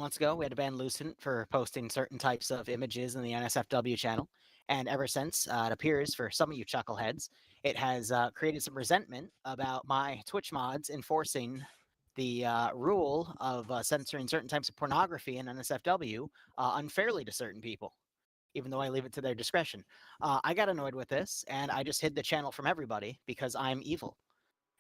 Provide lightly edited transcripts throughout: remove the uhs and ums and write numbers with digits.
months ago, we had to ban Lucent for posting certain types of images in the NSFW channel. And ever since, it appears for some of you chuckleheads, it has created some resentment about my Twitch mods enforcing the rule of censoring certain types of pornography in NSFW unfairly to certain people, even though I leave it to their discretion. I got annoyed with this, and I just hid the channel from everybody because I'm evil.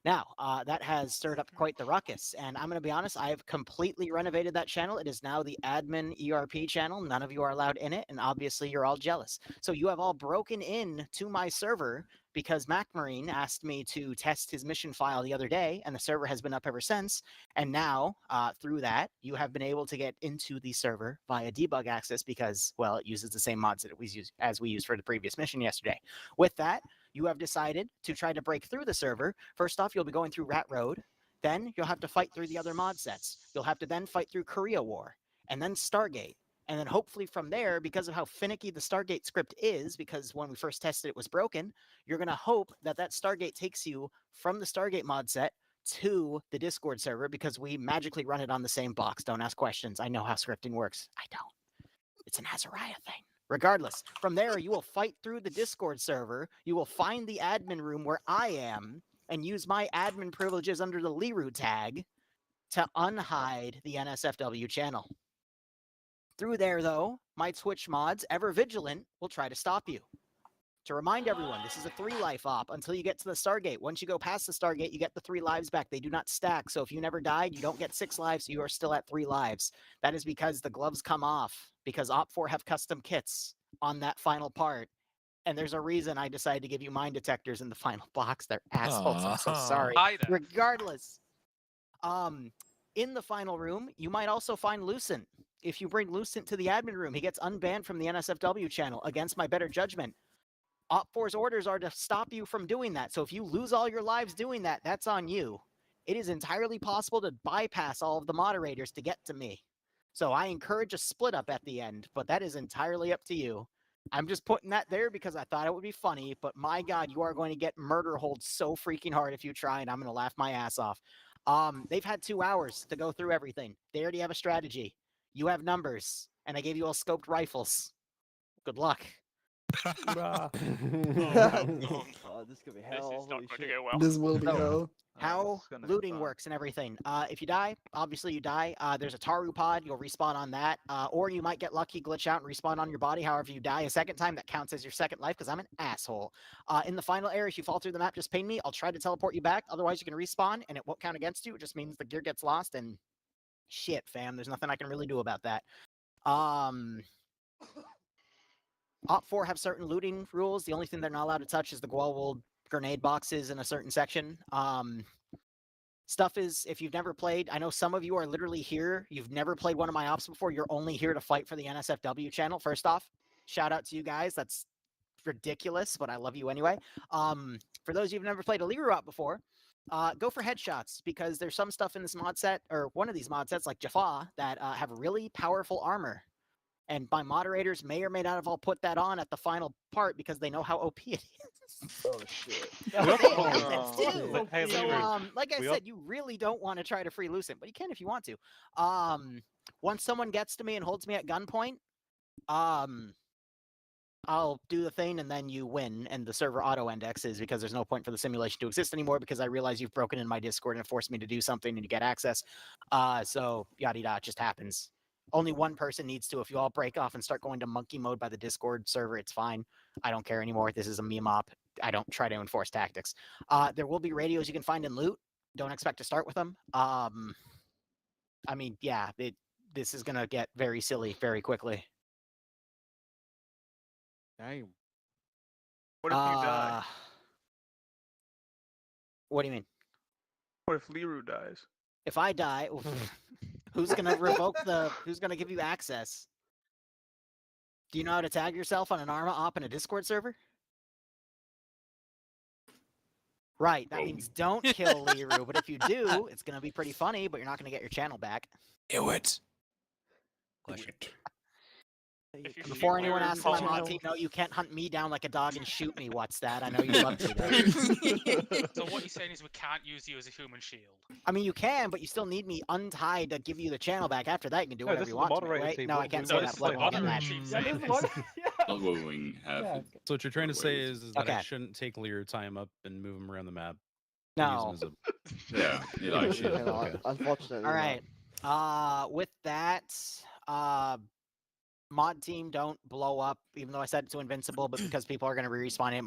Now, that has stirred up quite the ruckus, and I'm going to be honest, I have completely renovated that channel. It is now the admin ERP channel. None of you are allowed in it, and obviously you're all jealous. So you have all broken in to my server because MacMarine asked me to test his mission file the other day, and the server has been up ever since. And now, through that, you have been able to get into the server via debug access because, well, it uses the same mods that as we used for the previous mission yesterday. With that, you have decided to try to break through the server. First off, you'll be going through Rat Road. Then you'll have to fight through the other mod sets. You'll have to then fight through Korea War, and then Stargate. And then hopefully from there, because of how finicky the Stargate script is, because when we first tested it was broken, you're going to hope that that Stargate takes you from the Stargate mod set to the Discord server because we magically run it on the same box. Don't ask questions. I know how scripting works. I don't. It's an Azariah thing. Regardless, from there, you will fight through the Discord server. You will find the admin room where I am and use my admin privileges under the Liru tag to unhide the NSFW channel. Through there, though, my Twitch mods, ever vigilant, will try to stop you. To remind everyone, this is a 3-life op until you get to the Stargate. Once you go past the Stargate, you get the 3 lives back. They do not stack, so if you never died, you don't get 6 lives, so you are still at 3 lives. That is because the gloves come off, because Op4 have custom kits on that final part. And there's a reason I decided to give you mine detectors in the final box. They're assholes. I'm so sorry. Regardless, in the final room, you might also find Lucent. If you bring Lucent to the admin room, he gets unbanned from the NSFW channel against my better judgment. Op4's orders are to stop you from doing that. So if you lose all your lives doing that, that's on you. It is entirely possible to bypass all of the moderators to get to me. So I encourage a split up at the end, but that is entirely up to you. I'm just putting that there because I thought it would be funny, but my God, you are going to get murder holed so freaking hard if you try, and I'm going to laugh my ass off. They've had 2 hours to go through everything. They already have a strategy. You have numbers, and I gave you all scoped rifles. Good luck. Oh, this could be hell. This is not Holy going to shit. go well. This will be So, hell. How looting works and everything. If you die, obviously you die. There's a Taru pod. You'll respawn on that. Or you might get lucky, glitch out, and respawn on your body. However, you die a second time, that counts as your second life because I'm an asshole. In the final area, if you fall through the map, just ping me. I'll try to teleport you back. Otherwise, you can respawn, and it won't count against you. It just means the gear gets lost, and shit, fam. There's nothing I can really do about that. Op4 have certain looting rules. The only thing they're not allowed to touch is the Gwalwold grenade boxes in a certain section. Stuff is, if you've never played, I know some of you are literally here. You've never played one of my ops before. You're only here to fight for the NSFW channel. First off, shout out to you guys. That's ridiculous, but I love you anyway. For those of you who've never played a Liru op before, go for headshots because there's some stuff in this mod set, or one of these mod sets like Jaffa, that have really powerful armor. And my moderators may or may not have all put that on at the final part because they know how OP it is. Oh shit. Hey, So, like I said, you really don't want to try to free Lucent, but you can if you want to. Once someone gets to me and holds me at gunpoint, I'll do the thing and then you win, and the server auto indexes because there's no point for the simulation to exist anymore because I realize you've broken in my Discord and forced me to do something and you get access. So yada yada, it just happens. Only one person needs to. If you all break off and start going to monkey mode by the Discord server, it's fine. I don't care anymore. This is a meme op. I don't try to enforce tactics. There will be radios you can find in loot. Don't expect to start with them. I mean, yeah, this is going to get very silly very quickly. Damn. What if you die? What do you mean? What if Liru dies? If I die, who's gonna revoke who's gonna give you access? Do you know how to tag yourself on an Arma op in a Discord server? Right, that means don't kill Liru, but if you do, it's gonna be pretty funny, but you're not gonna get your channel back. Do it. Question. If you Before shoot anyone Liru, asks my call mod him. team, no, you can't hunt me down like a dog and shoot me. What's that? I know you love to. So what you're saying is we can't use you as a human shield. I mean, you can, but you still need me untied to give you the channel back. After that, you can do No, whatever this you is the want to me, moderator right? team. No, I What- can't we- say no, that. this is Blood the won't get moderator mad. team Yeah, saying this is what. That's what we have. Yeah. So what you're trying to say is that I Okay. shouldn't take Liru, tie him up, and move him around the map. And No. use him Yeah, he Yeah, likes she you. is. Okay. Unfortunately. All right. With that, mod team, don't blow up. Even though I said it's invincible, but because people are going to respawn, it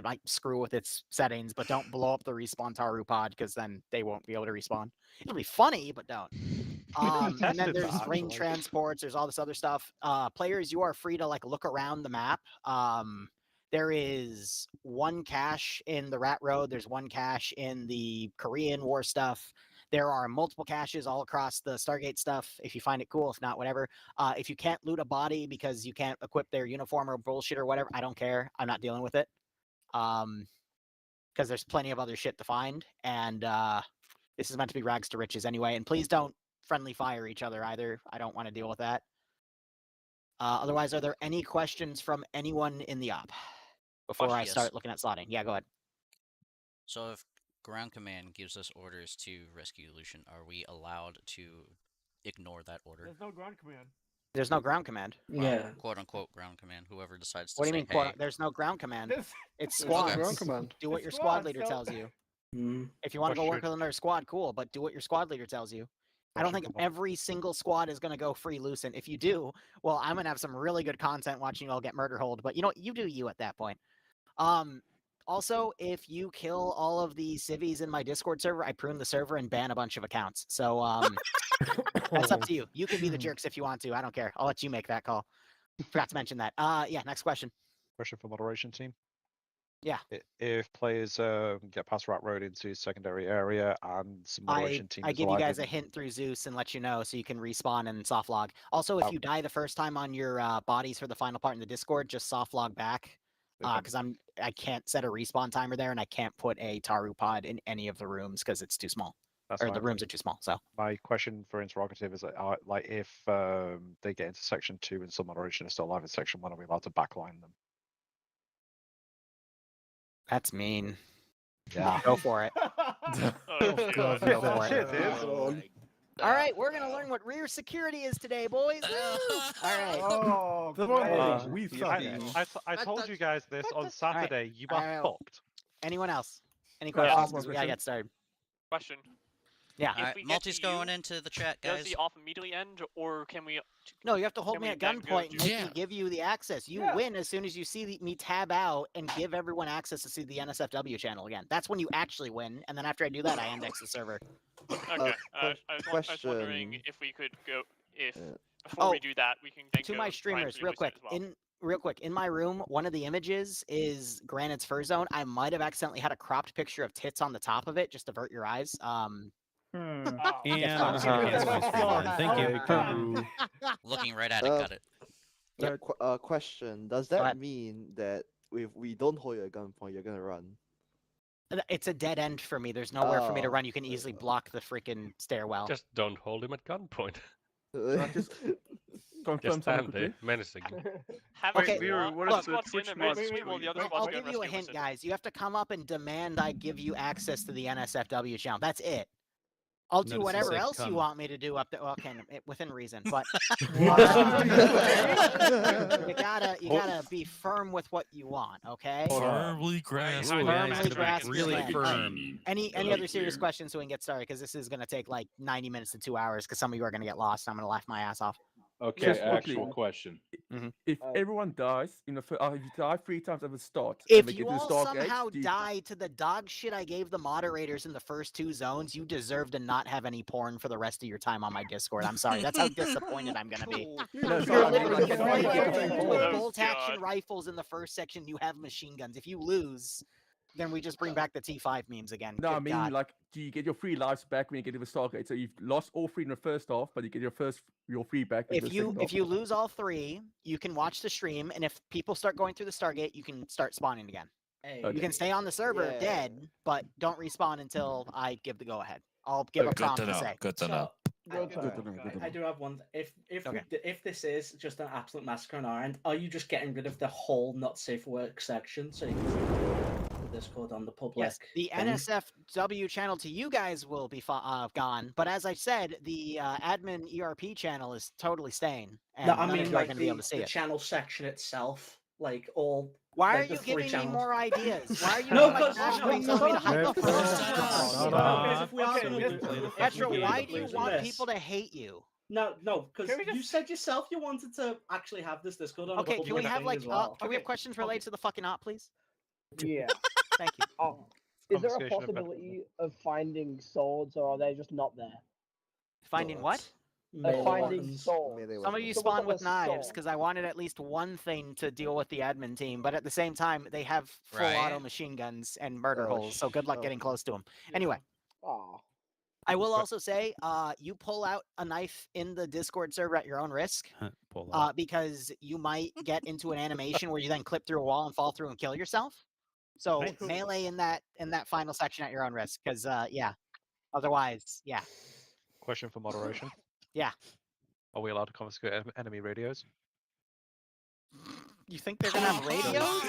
might screw with its settings. But don't blow up the respawn Taru pod because then they won't be able to respawn. It'll be funny, but don't. And then tested there's that, rain actually. transports. There's all this other stuff. Players, you are free to like look around the map. There is one cache in the Rat Road. There's one cache in the Korean War stuff. There are multiple caches all across the Stargate stuff. If you find it cool, if not, whatever. If you can't loot a body because you can't equip their uniform or bullshit or whatever, I don't care. I'm not dealing with it. Because there's plenty of other shit to find, and this is meant to be rags to riches anyway. And please don't friendly fire each other either. I don't want to deal with that. Otherwise, are there any questions from anyone in the op before I Yes. start looking at slotting? Yeah, go ahead. So if ground command gives us orders to rescue Lucian, are we allowed to ignore that order? There's no ground command. There's no ground command. Well, quote unquote ground command. Whoever decides to What do you say, mean? hey, There's no ground command. There's- It's there's no squads. ground command. Do what It's your squad squads, leader so- tells you. Mm. If you want to go work Question. with another squad, cool. But do what your squad leader tells you. I don't think Question for Bob. every single squad is going to go free Lucent. If you do, well, I'm going to have some really good content watching you all get murder holed. But you know what? You do you at that point. Also, if you kill all of the civvies in my Discord server, I prune the server and ban a bunch of accounts. So that's up to you. You can be the jerks if you want to. I don't care. I'll let you make that call. Forgot to mention that. Yeah, next question. Question for moderation team. Yeah. If players get past Rat Road into secondary area and some moderation team I is give you alive guys a in- hint through Zeus and let you know so you can respawn and soft log. Also, if Oh. you die the first time on your bodies for the final part in the Discord, just soft log back. Okay. Because I can't set a respawn timer there, and I can't put a Taru pod in any of the rooms because it's too small, That's or fine. the rooms are too small. So My question for interrogative is like if they get into section 2 and some moderation is still alive in section 1, are we allowed to backline them? that's mean. Yeah. Go for it. Oh, God. Go for Shit, it. dude. oh, All right, we're gonna learn what rear security is today, boys. Woo! All right. Oh, The God. way We you suck. think. I told you guys this on right. Saturday. You are Alright. fucked. Anyone else? Any Yeah, questions? I'll 'Cause we question. gotta get started. Question. Yeah. If Alright, we get multi's to going you, into the chat, Does guys. the off immediately end, or can we? No, you have to hold Can me we at then go gunpoint and to- make me give you the access. You Yeah. win as soon as you see me tab out and give everyone access to see the NSFW channel again. That's when you actually win. And then after I do that, I index the server. Okay. I was wondering question. if we could go if Yeah. before Oh, we do that, we can then To go my try and streamers, free real Lucent quick. as well. Real quick, in my room, one of the images is Granite's fur zone. I might have accidentally had a cropped picture of tits on the top of it. Just avert your eyes. Hmm. And Oh, I'm gonna okay. cancel my stream then. Thank you. Looking right at it, got it. Yep. Question. Does Go that ahead. mean that if we don't hold you at gunpoint, you're gonna run? It's a dead end for me. There's nowhere for me to Oh. run. You can easily block the freaking stairwell. Just don't hold him at gunpoint. Just confirm Just something stand quickly. there, menacing. Have Okay, a Liru, squad, what one is the squad's in Twitch and mod rescue me while the other squad's I'll gonna give you a rescue hint, Lucent. guys. You have to come up and demand I give you access to the NSFW channel. That's it. I'll do Notice it whatever said else you come. want me to do up there. Well, okay, within reason, but you gotta be firm with what you want, okay? Firmly grasp Ooh, it. yeah, Firmly he's gonna grasp be really it. firm. Any Really other serious clear. questions so we can get started? Because this is gonna take like 90 minutes to 2 hours. Because some of you are gonna get lost. And I'm gonna laugh my ass off. Okay, Just actual quickly. question. If everyone dies, if you die 3 times at the start, If and we you get to the all Stargate, somehow do you- die to the dog shit I gave the moderators in the first 2 zones, you deserve to not have any porn for the rest of your time on my Discord. I'm sorry. That's how disappointed I'm gonna be. No, You're sorry, literally like, fighting everything people forward. with Oh, bolt action God. rifles in the first section. You have machine guns. If you lose, then we just bring back the T5 memes again. No, I Good mean, God. like, do you get your 3 lives back when you get to the Stargate? So you've lost all 3 in the first half, but you get your 3 back in the If you second if half. you lose all 3, you can watch the stream, and if people start going through the Stargate, you can start spawning again. You Okay. can stay on the server Yeah. dead, but don't respawn until I give the go ahead. I'll give a prompt to say. Good to know. Good Good to time. know, good to I know. do have one. Okay. If this is just an absolute massacre on our end, are you just getting rid of the whole not safe for work section so you can put the Discord on the public? Yes, the thing? NSFW channel to you guys will be gone, but as I said, the admin ERP channel is totally staying, and No, I none of mean you are like going to be able to see the it. channel section itself, like all. Why like are the you 3 giving me channels. more ideas? Why are you No, like because naturally telling me to hype up for because if we are So going we to can play the Petra, fucking why game do you of want this. people to hate you? No, because Can we you just- said yourself you wanted to actually have this Discord on. a Okay, can we public have thing like as well. can we have questions related to the fucking op, please? Yeah. Thank you. Is there a Confiscation of possibility of finding swords, or are they just not there? Finding what? Melee finding weapons. swords. Melee Some of you weapons. Someone spawned with with a knives sword. because I wanted at least one thing to deal with the admin team, but at the same time, they have full auto Right. machine guns and murder Oh, holes, so good luck getting okay. close to them. Anyway, Oh. I will also say, you pull out a knife in the Discord server at your own risk, Pull out. because you might get into an animation where you then clip through a wall and fall through and kill yourself. So Nice. melee in that final section at your own risk, because yeah, otherwise, yeah. Question for moderation. Yeah. Are we allowed to confiscate enemy radios? You think they're gonna have radios?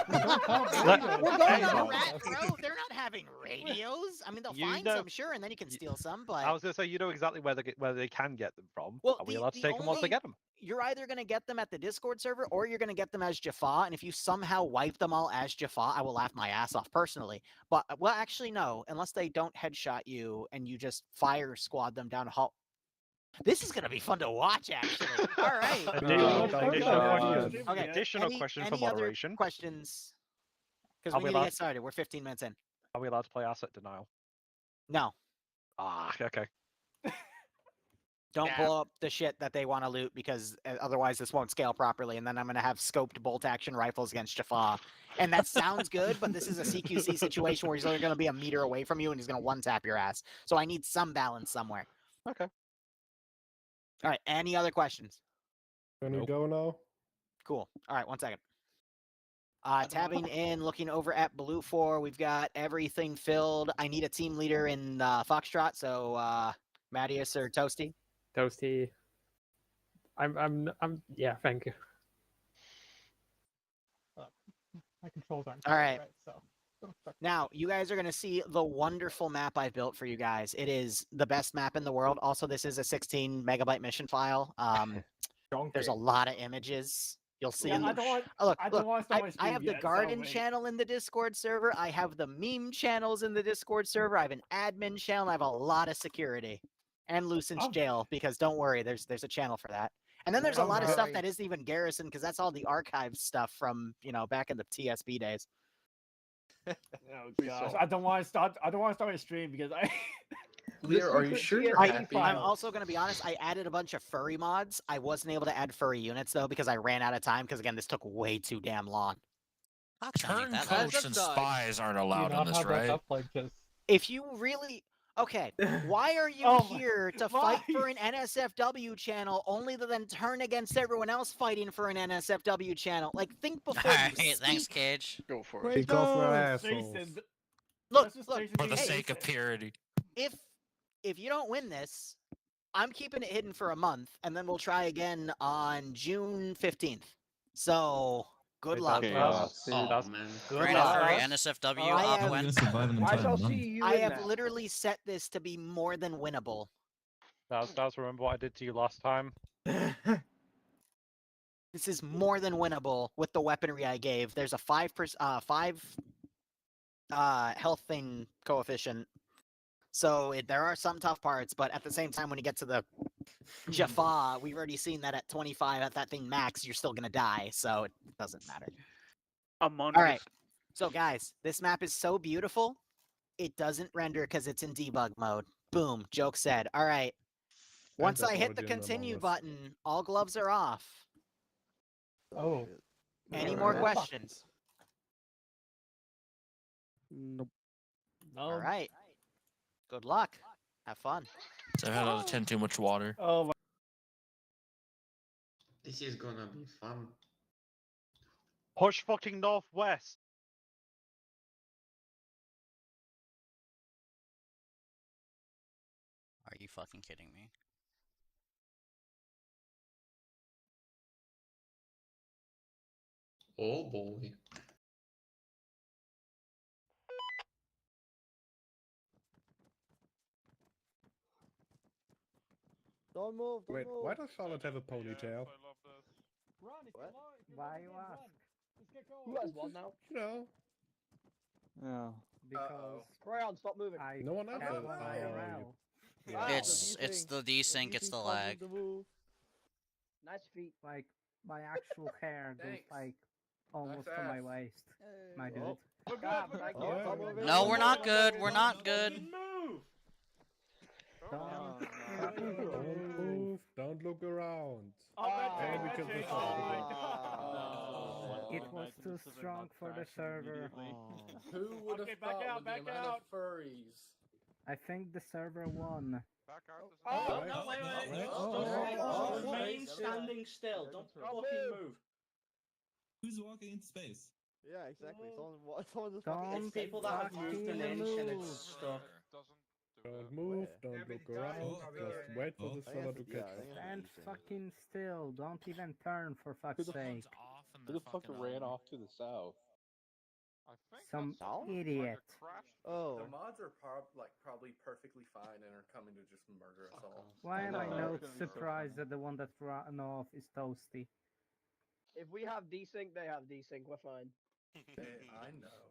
We're going on a rat, bro. They're not having radios. I mean, they'll You find know- some, sure, and then you can steal some. But I was going to say, you know exactly where they can get them from. Well, Are we the- allowed to the take them once they only- get them? you're either gonna get them at the Discord server or you're gonna get them as Jaffa. And if you somehow wipe them all as Jaffa, I will laugh my ass off personally. But well, actually, no, unless they don't headshot you and you just fire squad them down a hall. This is gonna be fun to watch, actually. All right. Okay. Additional question for any other moderation. questions? Because Are we we need to allowed- get started. We're 15 minutes in. Are we allowed to play asset denial? No. Ah, okay. Don't Yeah. blow up the shit that they want to loot because otherwise this won't scale properly, and then I'm gonna have scoped bolt action rifles against Jaffa. And that sounds good, but this is a CQC situation where he's only gonna be a meter away from you and he's gonna one tap your ass. So I need some balance somewhere. Okay. All right. Any other questions? Can we Nope. go now? Cool. All right. 1 second. Tabbing in, looking over at Blue 4, we've got everything filled. I need a team leader in Foxtrot, so Mattias or Toasty. Toasty. I'm yeah, thank you. My controls aren't All right. so. Now, you guys are going to see the wonderful map I've built for you guys. It is the best map in the world. Also, this is a 16 megabyte mission file. There's a lot of images. You'll see. Yeah, I don't want. Oh, look, I look, don't want to start my I stream have the yet, so garden wait. channel in the Discord server. I have the meme channels in the Discord server. I have an admin channel. I have a lot of security. And Lucen's Oh. jail, because don't worry, there's a channel for that. And then there's a Oh, lot of stuff right. that isn't even Garrison, because that's all the archive stuff from, back in the TSB days. Oh gosh, I don't want to start. I don't want to start a stream because I. Liru, are you sure you're happy? I'm also going to be honest, I added a bunch of furry mods. I wasn't able to add furry units, though, because I ran out of time, because, again, this took way too damn long. Turncoats and spies aren't allowed on this, right? If you really... Okay, why are you Oh here to fight for an NSFW channel only to then turn against everyone else fighting for an NSFW channel? Like, think before you Alright, thanks, speak. Cage. Go for it. Because we're assholes. Look, For the sake of purity. If you don't win this, I'm keeping it hidden for a month, and then we'll try again on June 15th. So, good luck. Okay, that's Good Brandon luck. Furry, NSFW, I have- Aquan. I shall see you I in have there. literally set this to be more than winnable. That's remember what I did to you last time. This is more than winnable with the weaponry I gave. There's a 5 health thing coefficient. So there are some tough parts, but at the same time, when you get to the Jaffa, we've already seen that at 25, at that thing max, you're still going to die. So it doesn't matter. Among All right. So guys, this map is so beautiful. It doesn't render because it's in debug mode. Boom. Joke said. All right. Once that's I what hit we're the doing Among continue Us. button, all gloves are off. Oh. Any more Alright. questions? Nope. All right. Good luck. Have fun. So I had out of 10 too much water. Oh my. This is gonna be fun. Push fucking northwest. Are you fucking kidding me? Oh boy. Don't move. Don't Wait, move. why does Charlotte have a ponytail? What? Why you ask? Who has one now? You know, Yeah, because Crayon, stop moving. I no one else have has. one IRL. It's the desync, it's the lag. Nice feet. Like my actual hair goes like almost to my waist. My dude. Oh. We're good. Thank you. Stop moving. No, we're not good. We're not good. Move. Don't move. Don't look around. And we killed the It was too strong for the server. Who would have thought with the amount of furries? I think the server won. Oh, no, wait. Remain standing still. Don't fucking move. Who's walking into space? Yeah, exactly. Someone just Don't People that have moved an inch and it's stuck. Don't move. Don't look around. Just wait for the server to catch up. Stand fucking still. Don't even turn for fuck's sake. Who the fuck ran off to the south? Some idiot. Oh. The mods are probably perfectly fine and are coming to just murder us all. Why am I not surprised that the one that ran off is Toasty? If we have desync, they have desync. We're fine. I know.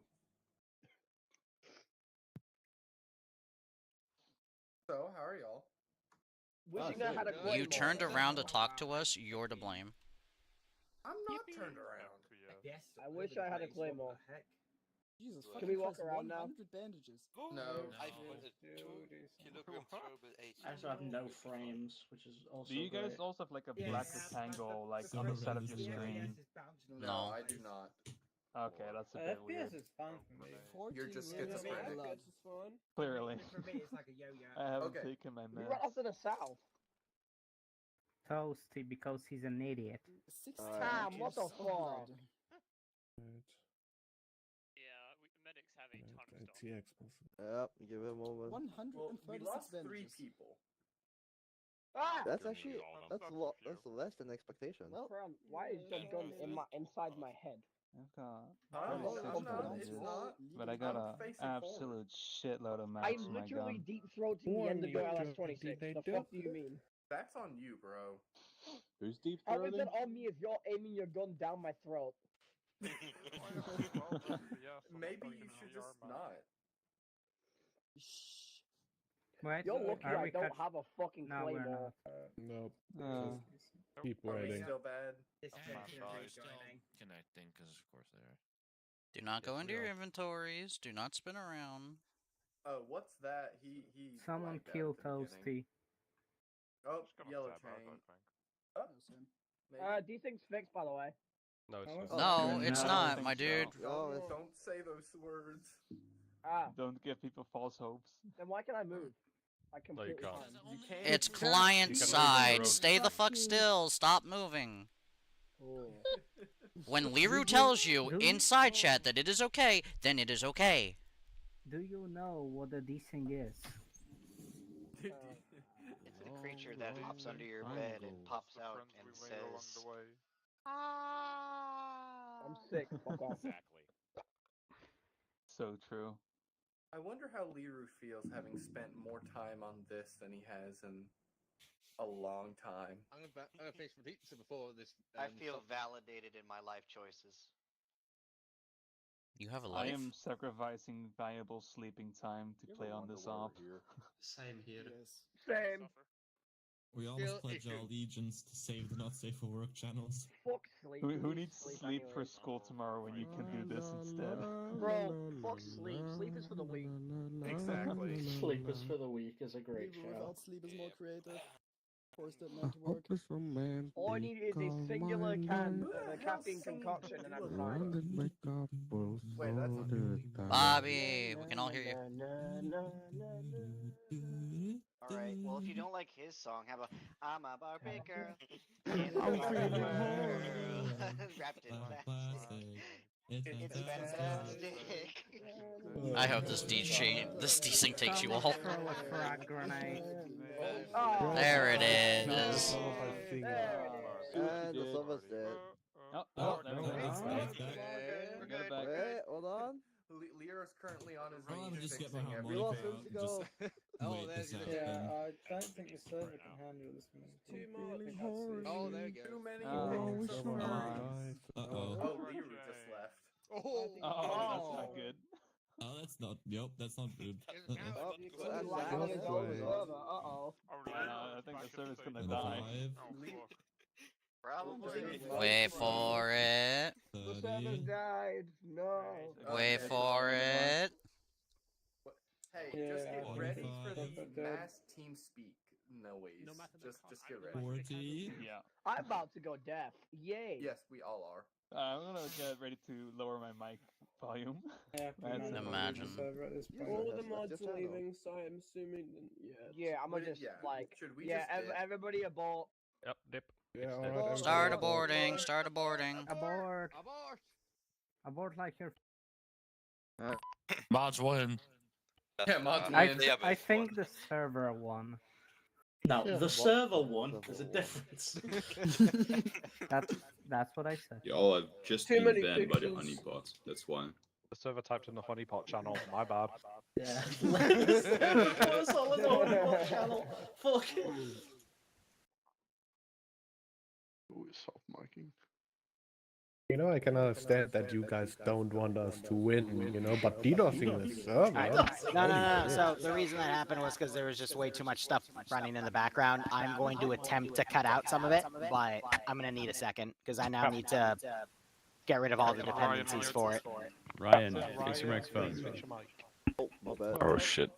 So, how are y'all? Wishing I had a claymore. You turned around to talk to us, you're to blame. I'm not turned around. Yes. I wish I had a claymore. Jesus, Can we walk around now? bandages. No. I also have no frames, which is also Do you guys great. also have like a black rectangle like on the side of your screen? No. I do not. Okay, that's a bit weird. is fine for me. You're just schizophrenic. Clearly. For me, it's like a yo-yo. I haven't Okay. taken my We meds. ran off to the south. Toasty because he's an idiot. Sam, what the fuck? Yeah, medics have a ton of stuff. Yep, give it a moment. 136 we lost 3 bandages. people. Ah! That's actually that's less than expectation. Well, Crayon, why is your gun inside my head? I've got I'm 26 not, bandages, it's not. but I got I'm a facing forward. absolute shitload of max I in my literally gun. deep throated the end of your LS-26. The fuck do you mean? That's on you, bro. Who's deep How is throating? it on me if you're aiming your gun down my throat? Maybe you should just not. Wait, You're lucky are I we don't have a fucking No, we're claymore. Nope. Uh, Keep Are we waiting. still bad? Connecting, because of course they are. Do not go Yes, into we your are. inventories. Do not spin around. Oh, what's that? He Someone blacked out kill at the beginning. Toasty. Oh, yellow chain. Oh, maybe. Desync's fixed, by the way. no, it's Oh, No, okay. it's No, not, my dude. Don't say those words. Ah, Don't give people false hopes. then why can I move? I completely can't. fine. You can't. It's You client can move your side. own Stay the fuck still. Stop moving. Oh. When Liru tells you inside chat that it is okay, then it is okay. Do you know what a desync is? It's the creature that hops under your bed and pops out and says, I'm sick. Fuck off. Exactly. So true. I wonder how Liru feels having spent more time on this than he has in a long time. I'm gonna finish repeating before this. I feel validated in my life choices. You have a I life? am sacrificing valuable sleeping time to play on this op. Same here. Same. We all must pledge our allegiance to save the Not Safe for Work channels. Fuck sleep. Who needs sleep for school tomorrow when you can do this instead? Bro, fuck sleep. Sleep is for the weak. Exactly. Sleepers for the Week is a great People show. without sleep is more creative. Force that man to work. All I need is a singular can of a caffeine concoction and I'm fine. Wait, that's on Bobby, we can all hear you. Alright, well, if you don't like his song, how about I'm a Barbie girl in the Barbie world, wrapped in plastic. It's fantastic. I hope this desync takes you all. Throw a frag grenade. Oh, There it is. there it is. And the server's dead. there we go. We're Get it back. Wait, hold on. Lero's currently on his I'll knees just get my fixing We everything. lost him to go. Wait this out. Yeah, I don't think the server can handle this. Too Really much. hard. Oh, there we go. Too many Oh, things come of on. worries. Uh-oh. Oh, Liru just left. Oh, that's not good. Oh, that's not. Yep, that's not good. Oh, Something that's like bad. on his own server. Uh-oh. I think the server's gonna And die. 5, Probably. Wait for it. The server 30. died. No. Wait for it. Hey, Yeah, just get I ready think for the it's dead. mass team speak noise. Just get ready. 40. Yeah. I'm about to go deaf. Yay. Yes, we all are. I'm gonna get ready to lower my mic volume. Yeah, Right, so- Imagine. All the mods are leaving, so I'm assuming. Yeah, I'm gonna just Yeah, like. should we Yeah, just dip? everybody abort. Yep, dip. Yeah, It's alright. Start aborting. Start aborting. Abort. Abort like your. Mods win. Yeah, mods I, win. I think the server won. No, Yeah, the what- server won. server There's a won. difference. That's what I said. Y'all have just Too been many banned by the pixels. honeypot. That's why. The server typed in the honeypot channel. My bad. Yeah. The server put us all in the honeypot channel. Fuck. Soft miking. You know, I can understand that you guys don't want us to win, you know, but DDoSing the server. No. So the reason that happened was because there was just way too much stuff running in the background. I'm going to attempt to cut out some of it, but I'm going to need a second because I now need to get rid of all the dependencies for it. Ryan, fix your microphone. Oh, my bad. Oh shit.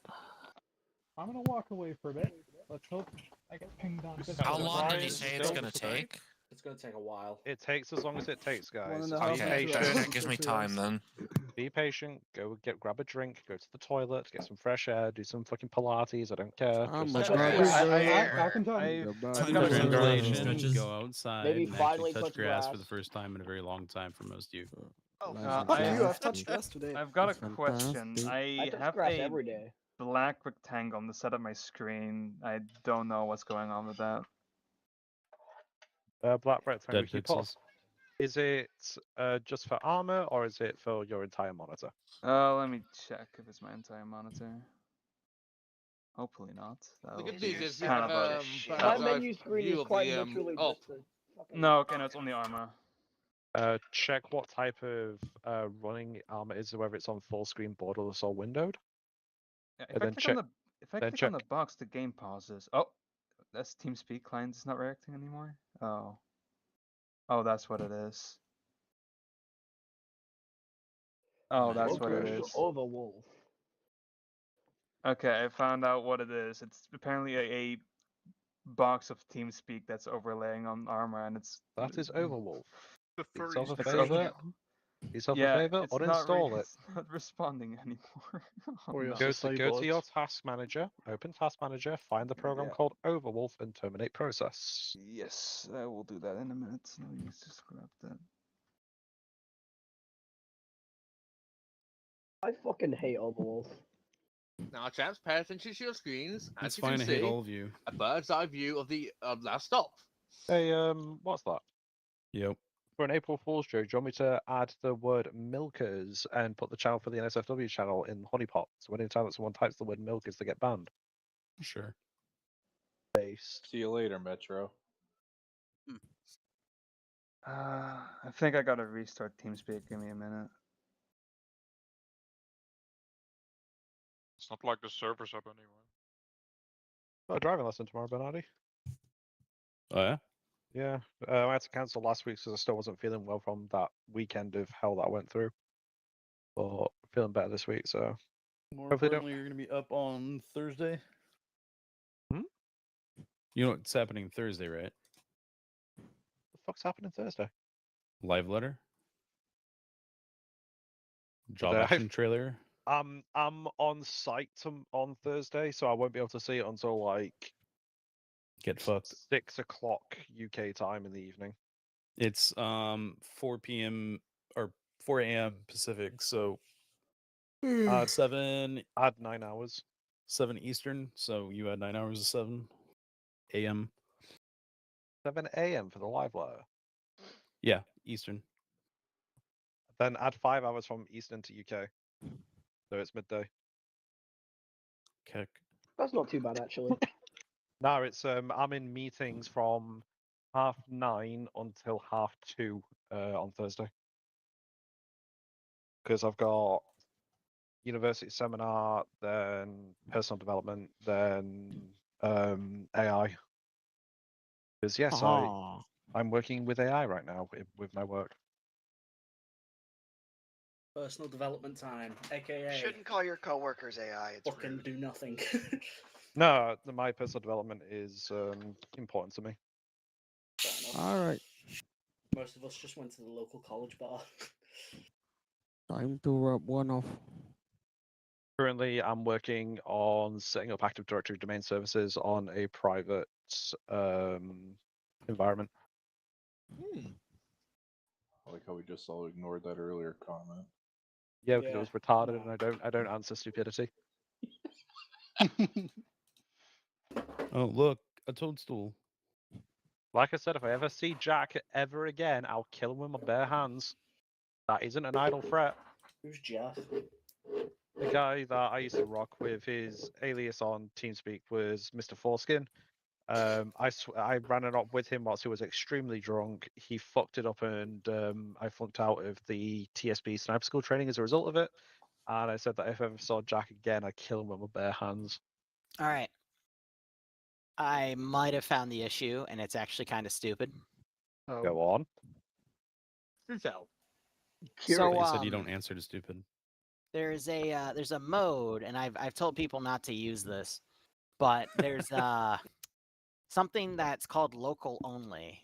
I'm gonna walk away for a bit. Let's hope I get pinged on. How long did he say it's gonna take? It's gonna take a while. It takes as long as it takes, guys. 1.5 Be Okay, patient. that gives me time then. Be patient. Go grab a drink. Go to the toilet. Get some fresh air. Do some fucking Pilates. I don't care. Just- Time for for ventilation. ventilation. Go outside Maybe and finally actually touch touch grass for grass. the first time in a very long time for most of you. I've touched grass today. I've got a question. I I touch have grass a every day. black rectangle on the side of my screen. I don't know what's going on with that. Black rectangle. Dead You put- pixels. Is it just for armor or is it for your entire monitor? Let me check if it's my entire monitor. Hopefully not. Look at That'll these, be you kind have, of My menu screen is quite literally just a fucking. No, okay, no, it's only armor. Check what type of running armor is, whether it's on full screen, borderless, or windowed. Yeah, And if I then click check- on the if I then click on the check- box, the game pauses. Oh, that's TeamSpeak client is not reacting anymore. Oh, that's what it is. Oh, that's what it is. Overwolf. Okay, I found out what it is. It's apparently a box of TeamSpeak that's overlaying on armor, and it's That is Overwolf. The Do yourself a It's favor. Do yourself a favor. it's not Uninstall it. it's not responding anymore. Oh, Go no. to your task manager. Open task manager. Find the program Yeah. called Overwolf and terminate process. Yes, I will do that in a minute. Let me just grab that. I fucking hate Overwolf. Now, chaps, pay attention to your screens. As It's you fine. can I hate see, all of you. a bird's eye view of the last stop. Hey, what's that? Yep. For an April Fool's joke, do you want me to add the word milkers and put the channel for the NSFW channel in honeypot? So anytime that someone types the word milkers, they get banned. Sure. Based. See you later, Metro. I think I gotta restart TeamSpeak. Give me a minute. It's not like the server's up anyway. Got a driving lesson tomorrow, Bernardi. Oh yeah. Yeah, I had to cancel last week because I still wasn't feeling well from that weekend of hell that I went through. But feeling better this week, so More hopefully don't- importantly, you're gonna be up on Thursday. Hmm? You know what's happening Thursday, right? the fuck's happening Thursday? Live letter. Job Today? action trailer. I'm on site on Thursday, so I won't be able to see it until like Get fucked. 6 o'clock UK time in the evening. It's 4 p.m. or 4 a.m. Pacific, so 7 Add 9 hours. 7 Eastern, so you had 9 hours of 7 a.m. 7 a.m. for the live letter. Yeah, Eastern. Then add 5 hours from Eastern to UK. So it's midday. Kick. That's not too bad actually. No, it's I'm in meetings from 9:30 until 2:30 on Thursday. Because I've got university seminar, then personal development, then AI. Because yes, I'm working with AI right now with my work. Personal development time, aka Shouldn't call your coworkers AI. It's fucking rude. do nothing. No, my personal development is important to me. All right. Most of us just went to the local college bar. Time to rub one off. Currently, I'm working on setting up Active Directory domain services on a private environment. I like how we just all ignored that earlier comment. Yeah, because it was retarded, and I don't answer stupidity. Oh, look, a toadstool. Like I said, if I ever see Jack ever again, I'll kill him with my bare hands. That isn't an idle threat. Who's Jeff? The guy that I used to rock with, his alias on TeamSpeak was Mr. Foreskin. I ran it up with him whilst he was extremely drunk. He fucked it up, and I flunked out of the TSB sniper school training as a result of it. And I said that if I ever saw Jack again, I'd kill him with my bare hands. All right. I might have found the issue, and it's actually kind of stupid. Go on. So, They said you don't answer to stupid. there's a mode, and I've told people not to use this, but there's something that's called local only,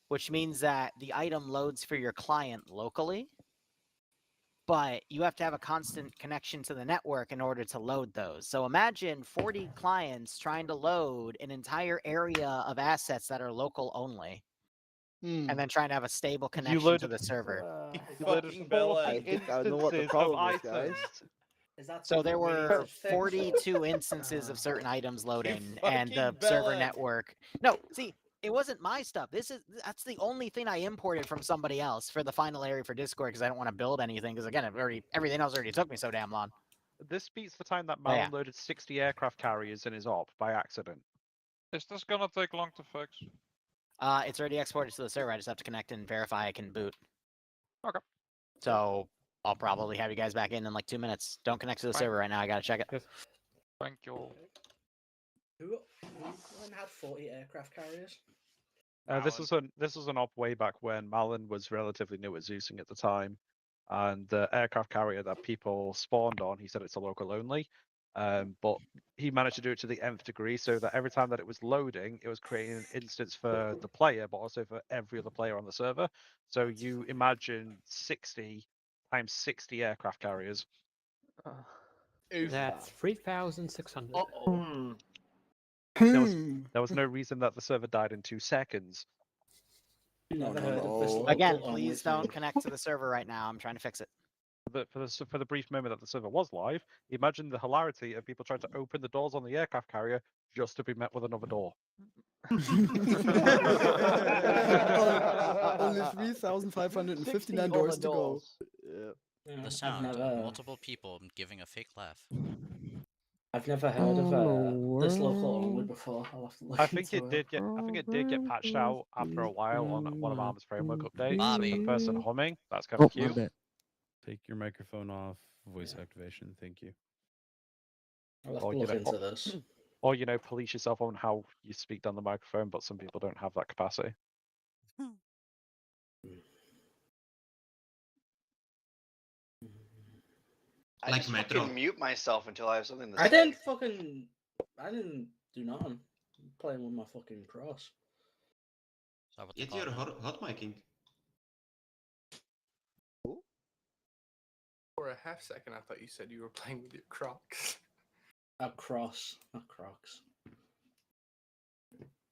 which means that the item loads for your client locally, but you have to have a constant connection to the network in order to load those. So imagine 40 clients trying to load an entire area of assets that are local only, and then trying to have a stable connection to the server. You loaded 40 instances of items. Is that So there something we need were to fix? 42 instances of certain items loading, and the server network. No, see, it wasn't my stuff. That's the only thing I imported from somebody else for the final area for Discord because I don't want to build anything. Because again, everything else already took me so damn long. This beats the time that Oh, yeah. Malin loaded 60 aircraft carriers in his op by accident. Is this gonna take long to fix? It's already exported to the server. I just have to connect and verify I can boot. Okay. So I'll probably have you guys back in like 2 minutes. Don't connect to the server right now. I gotta check it. Thank you. Who had 40 aircraft carriers? This was an op way back when Malin was relatively new at Zeusing at the time, and the aircraft carrier that people spawned on, he said it's a local only, but he managed to do it to the nth degree, so that every time that it was loading, it was creating an instance for the player, but also for every other player on the server. So you imagine 60 times 60 aircraft carriers. That's 3,600. There was no reason that the server died in 2 seconds. Never heard of this Again, local please only don't thing. connect to the server right now. I'm trying to fix it. For the brief moment that the server was live, imagine the hilarity of people trying to open the doors on the aircraft carrier just to be met with another door. Only 3,559 doors to go. Yeah. The sound of multiple people giving a fake laugh. I've never heard of this local only before. I'll have to look I think into it did get patched out after a while on one of Arm's framework updates. Bobby. The person humming, that's kind of cute. Take your microphone off. Voice activation. Thank you. I'll have to look into this. Or police yourself on how you speak down the microphone, but some people don't have that capacity. I just fucking mute myself until I have something to say. I didn't do nothing. I'm playing with my fucking cross. It's your hot micing. For a half second, I thought you said you were playing with your Crocs. A cross, not Crocs.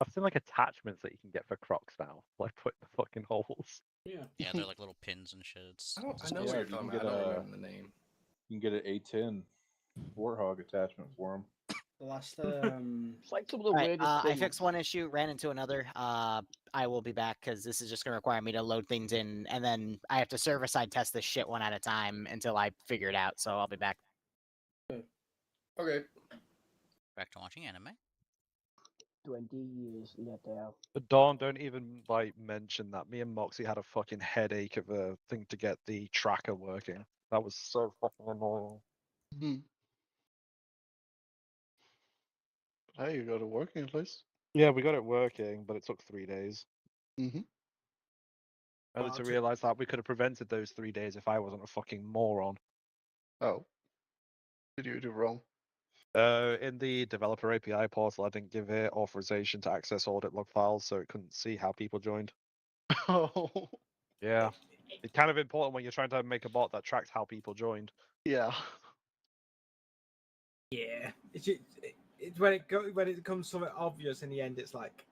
I've seen attachments that you can get for Crocs now, put the fucking holes. Yeah. Yeah, they're like little pins and shit. It's I know what you're talking about. I don't remember the name. You can get an A10 Warthog attachment for them. The last It's like some of the Alright, weirdest I things. fixed one issue, ran into another. I will be back because this is just going to require me to load things in, and then I have to server-side test this shit one at a time until I figure it out, so I'll be back. Okay. Back to watching anime. 20 years later. Dawn, don't even like mention that. Me and Moxie had a fucking headache of a thing to get the tracker working. That was so fucking annoying. Hey, you got it working at least. Yeah, we got it working, but it took 3 days. Mm-hmm. Only Wow, to so- realize that we could have prevented those 3 days if I wasn't a fucking moron. Oh. Did you do wrong? In the developer API portal, I didn't give it authorization to access audit log files, so it couldn't see how people joined. Oh. Yeah. It's kind of important when you're trying to make a bot that tracks how people joined. Yeah. Yeah, it's when it becomes something obvious in the end, it's like.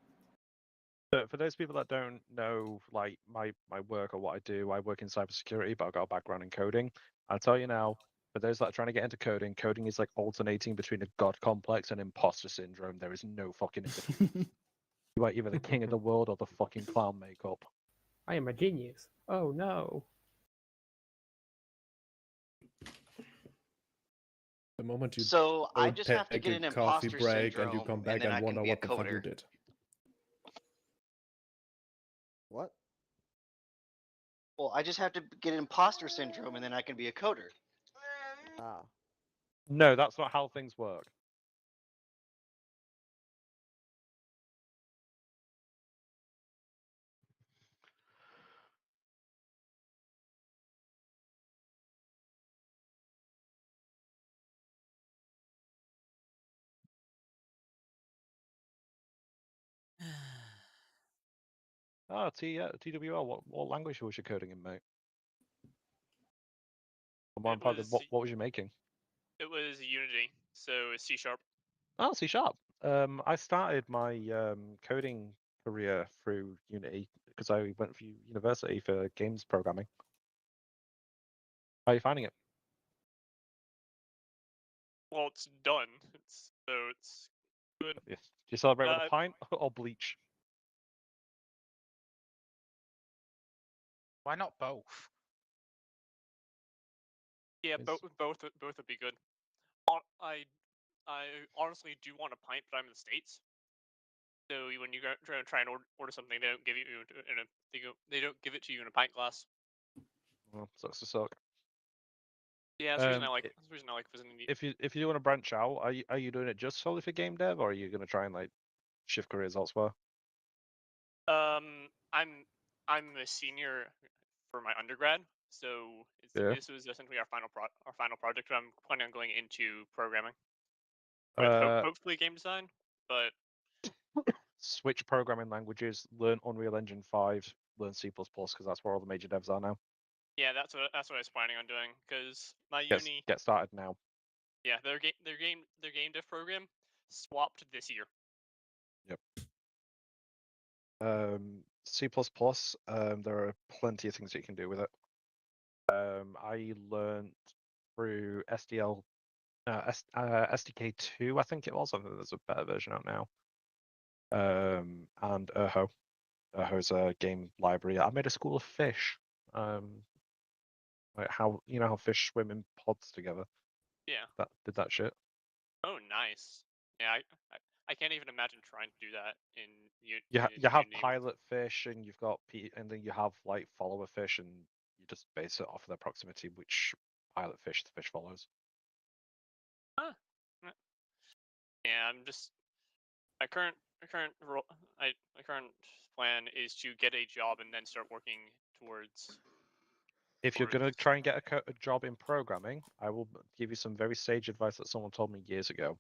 But for those people that don't know, like my work or what I do, I work in cybersecurity, but I've got a background in coding. I'll tell you now, for those that are trying to get into coding, coding is like alternating between a god complex and imposter syndrome. There is no fucking in between. You are either the king of the world or the fucking clown makeup. I am a genius. Oh no. The moment you So I don't just have to take get an a coffee imposter break and you syndrome, come back and then I and can wonder be a what the fuck you coder. did. What? Well, I just have to get imposter syndrome, and then I can be a coder. Ah. No, that's not how things work. TWR, what language was you coding in, mate? And more importantly, what was you making? It was Unity, so it's C#. Oh, C#. I started my coding career through Unity because I went for university for games programming. How are you finding it? Well, it's done. It's good. Yes. Do you celebrate with a pint or bleach? Why not both? Yeah, both would be good. I honestly do want a pint, but I'm in the States. So when you go try and order something, they don't give you in a they don't give it to you in a pint glass. Well, sucks to suck. Yeah, that's the reason I like. That's the reason I like visiting the. If you want to branch out, are you doing it just solely for game dev, or are you going to try and like shift careers elsewhere? I'm a senior for my undergrad, so this was essentially our final project. I'm planning on going into programming, hopefully game design, but. Switch programming languages, learn Unreal Engine 5, learn C++ because that's where all the major devs are now. Yeah, that's what I was planning on doing because my uni. Get started now. Yeah, their game dev program swapped this year. Yep. C++, there are plenty of things that you can do with it. I learned through SDK2, I think it was. I think there's a better version out now. And Urho. Urho's a game library. I made a school of fish. Like how fish swim in pods together. Yeah. That did that shit. Oh, nice. Yeah, I can't even imagine trying to do that in You have pilot fish, and you've got and then you have like follower fish, and you just base it off of their proximity, which pilot fish the fish follows. Huh. Yeah, I'm just my current plan is to get a job and then start working towards. If you're going to try and get a job in programming, I will give you some very sage advice that someone told me years ago.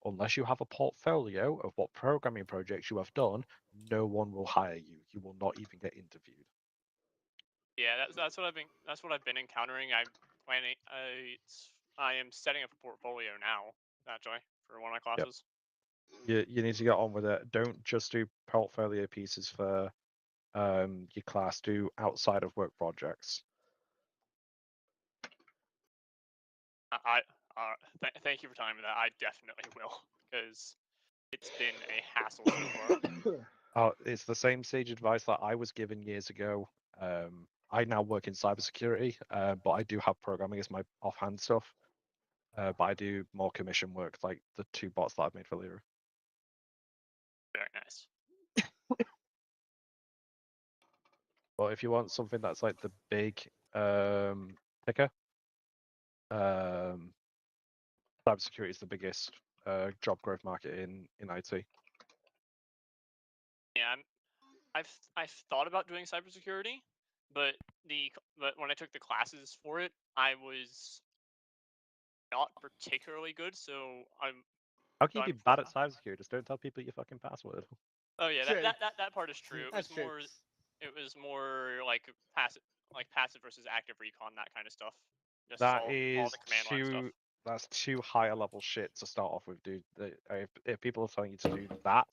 Unless you have a portfolio of what programming projects you have done, no one will hire you. You will not even get interviewed. Yeah, that's what I've been encountering. I'm planning. I am setting up a portfolio now, actually, for one of my classes. Yep. You need to get on with it. Don't just do portfolio pieces for your class. Do outside of work projects. Thank you for telling me that. I definitely will, because it's been a hassle so far. Oh, it's the same sage advice that I was given years ago. I now work in cybersecurity, but I do have programming as my offhand stuff. But I do more commission work, like the 2 bots that I've made for Liru. Very nice. But if you want something that's like the big picker, cybersecurity is the biggest job growth market in IT. Yeah, I've thought about doing cybersecurity, but when I took the classes for it, I was not particularly good. So How can you be bad at cybersecurity? Just don't tell people your fucking password. Oh yeah, True. that part is true. That's true. It was more like passive versus active recon, that kind of stuff. Just That all is the command line stuff. that's too higher level shit to start off with, dude. If people are telling you to do that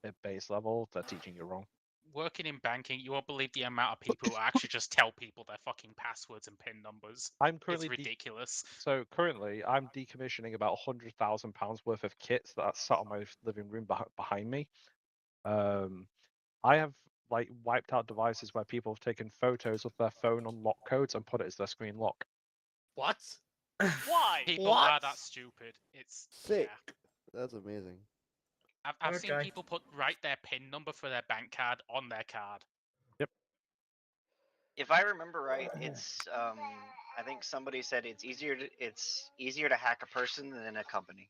at base level, they're teaching you wrong. Working in banking, you won't believe the amount of people who actually just tell people their fucking passwords and PIN numbers. I'm currently It's ridiculous. So currently, I'm decommissioning about £100,000 worth of kits that are sat on my living room behind me. I have like wiped out devices where people have taken photos of their phone on lock codes and put it as their screen lock. What? Why? People are that stupid. It's Sick. That's amazing. I've seen Okay. people write their PIN number for their bank card on their card. Yep. If I remember right, it's I think somebody said it's easier to hack a person than a company.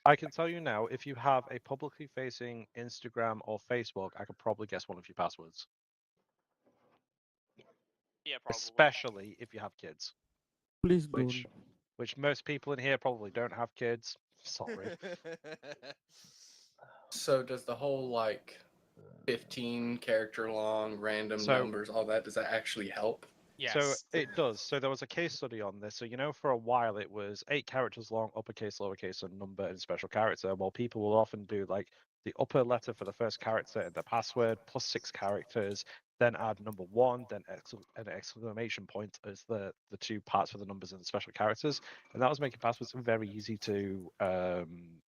I can tell you now, if you have a publicly facing Instagram or Facebook, I could probably guess one of your passwords. Yeah, probably. Especially if you have kids. Please don't. Which most people in here probably don't have kids. Sorry. So does the whole like 15 character long random numbers, all that, does that actually help? Yes. So it does. So there was a case study on this. So for a while it was 8 characters long, uppercase, lowercase, and number and special character. Well, people will often do like the upper letter for the first character in the password plus 6 characters, then add number 1, then an exclamation point as the 2 parts for the numbers and the special characters. And that was making passwords very easy to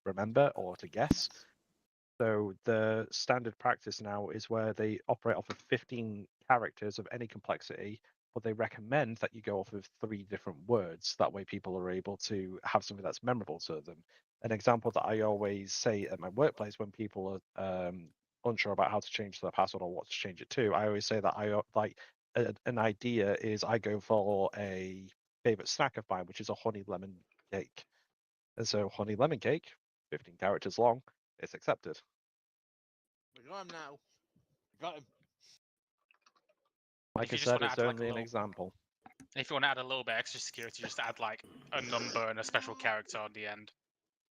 remember or to guess. So the standard practice now is where they operate off of 15 characters of any complexity, but they recommend that you go off of 3 different words. That way people are able to have something that's memorable to them. An example that I always say at my workplace when people are unsure about how to change their password or what to change it to, I always say that I like an idea is I go for a favorite snack of mine, which is a honey lemon cake. And so honey lemon cake, 15 characters long, it's accepted. We got him now. Got him. Like If I you just said, wanna it's add, like, only a an little- example. If you want to add a little bit extra security, just add like a number and a special character on the end.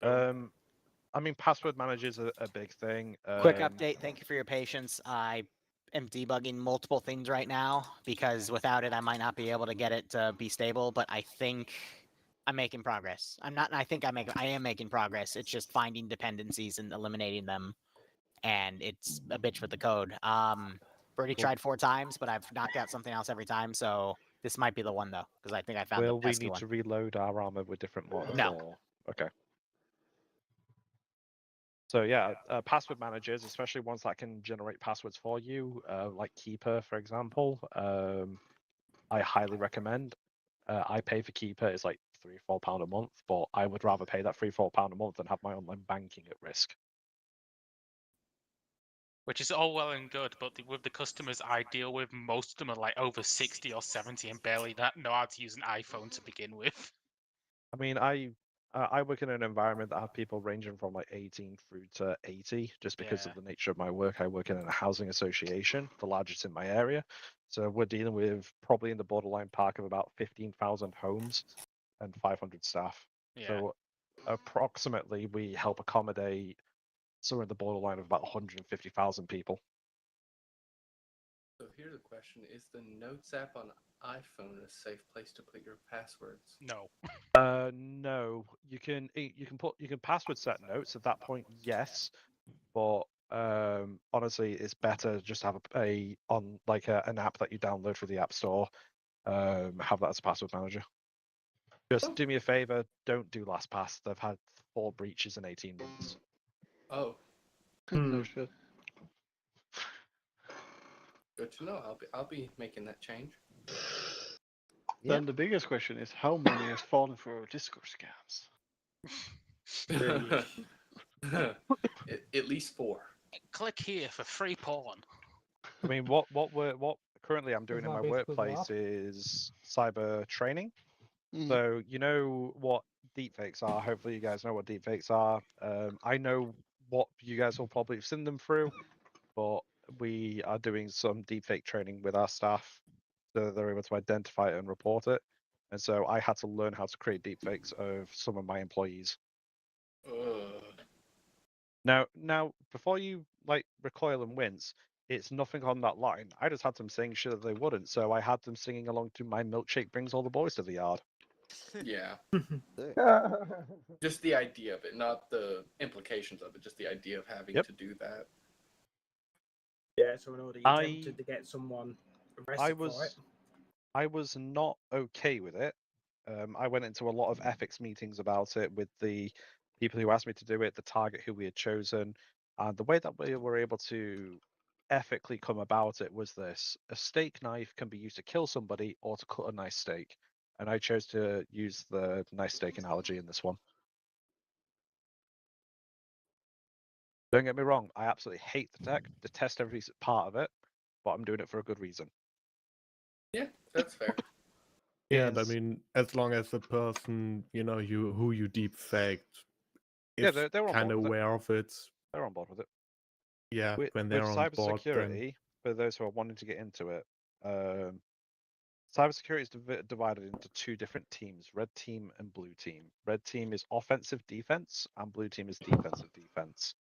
I mean, password manager is a big thing. Quick update. Thank you for your patience. I am debugging multiple things right now because without it, I might not be able to get it to be stable. But I think I'm making progress. I'm not. I think I am making progress. It's just finding dependencies and eliminating them, and it's a bitch with the code. Already tried 4 times, but I've knocked out something else every time. So this might be the one though, because I think I found Will the we pesky need one. to reload our armor with different mods? No. Or... Okay. So yeah, password managers, especially ones that can generate passwords for you, like Keeper, for example, I highly recommend. I pay for Keeper, it's like £3 or £4 a month, but I would rather pay that £3 or £4 a month than have my online banking at risk. Which is all well and good, but with the customers I deal with, most of them are like over 60 or 70 and barely know how to use an iPhone to begin with. I mean, I work in an environment that have people ranging from like 18 through to 80, just because of the nature of my work. I work in a housing association, the largest in my area. So we're dealing with probably in the borderline park of about 15,000 homes and 500 staff. Yeah. So approximately we help accommodate somewhere in the borderline of about 150,000 people. So here's a question: is the Notes app on iPhone a safe place to put your passwords? No. No. You can password set notes at that point, yes, but honestly, it's better just to have an app that you download through the App Store. Have that as a password manager. Just do me a favor, don't do LastPass. They've had 4 breaches in 18 months. Oh, No shit. good to know. I'll be making that change. Then the biggest question is how many has fallen for Discord scams? At least 4. Click here for free porn. I mean, what currently I'm doing in my workplace is cyber training. So you know what deepfakes are. Hopefully you guys know what deepfakes are. I know what you guys will probably have seen them through, but we are doing some deepfake training with our staff so that they're able to identify it and report it. And so I had to learn how to create deepfakes of some of my employees. Now, before you like recoil and wince, it's nothing on that line. I just had them saying shit that they wouldn't, so I had them singing along to "My milkshake brings all the boys to the yard." Yeah. Just the idea of it, not the implications of it. Just the idea of having to do that. Yeah, so in order you attempted to get someone arrested for it. I was not okay with it. I went into a lot of ethics meetings about it with the people who asked me to do it, the target who we had chosen, and the way that we were able to ethically come about it was this: a steak knife can be used to kill somebody or to cut a nice steak, and I chose to use the nice steak analogy in this one. Don't get me wrong, I absolutely hate the tech, detest every part of it, but I'm doing it for a good reason. Yeah, that's fair. Yeah, I mean, as long as the person, who you deep faked Yeah, is they're on kind board of with it. aware of it. They're on board with it. Yeah, With when they're on board, then cybersecurity, for those who are wanting to get into it, cybersecurity is divided into 2 different teams: red team and blue team. Red team is offensive defense, and blue team is defensive defense.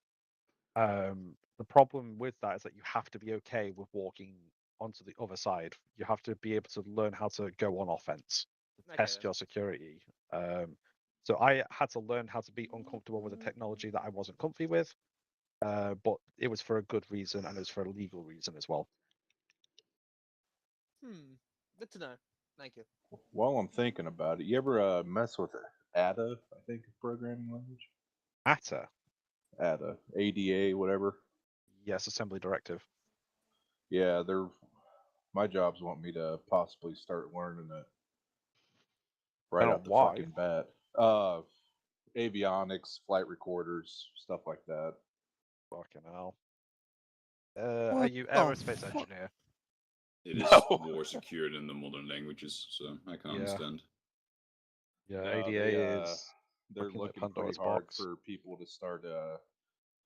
The problem with that is that you have to be okay with walking onto the other side. You have to be able to learn how to go on offense, to test your security. So I had to learn how to be uncomfortable with a technology that I wasn't comfy with, but it was for a good reason and it was for a legal reason as well. Good to know. Thank you. While I'm thinking about it, you ever mess with ADA? I think programming language. ATA. ADA, ADA, whatever. Yes, assembly directive. Yeah, my jobs want me to possibly start learning it right out the fucking bat. Avionics, flight recorders, stuff like that. Fucking hell. Are you aerospace engineer? It is more secure than the modern languages, so I can understand. Yeah, No, ADA is they're looking at looking Pandora's pretty hard box. for people to start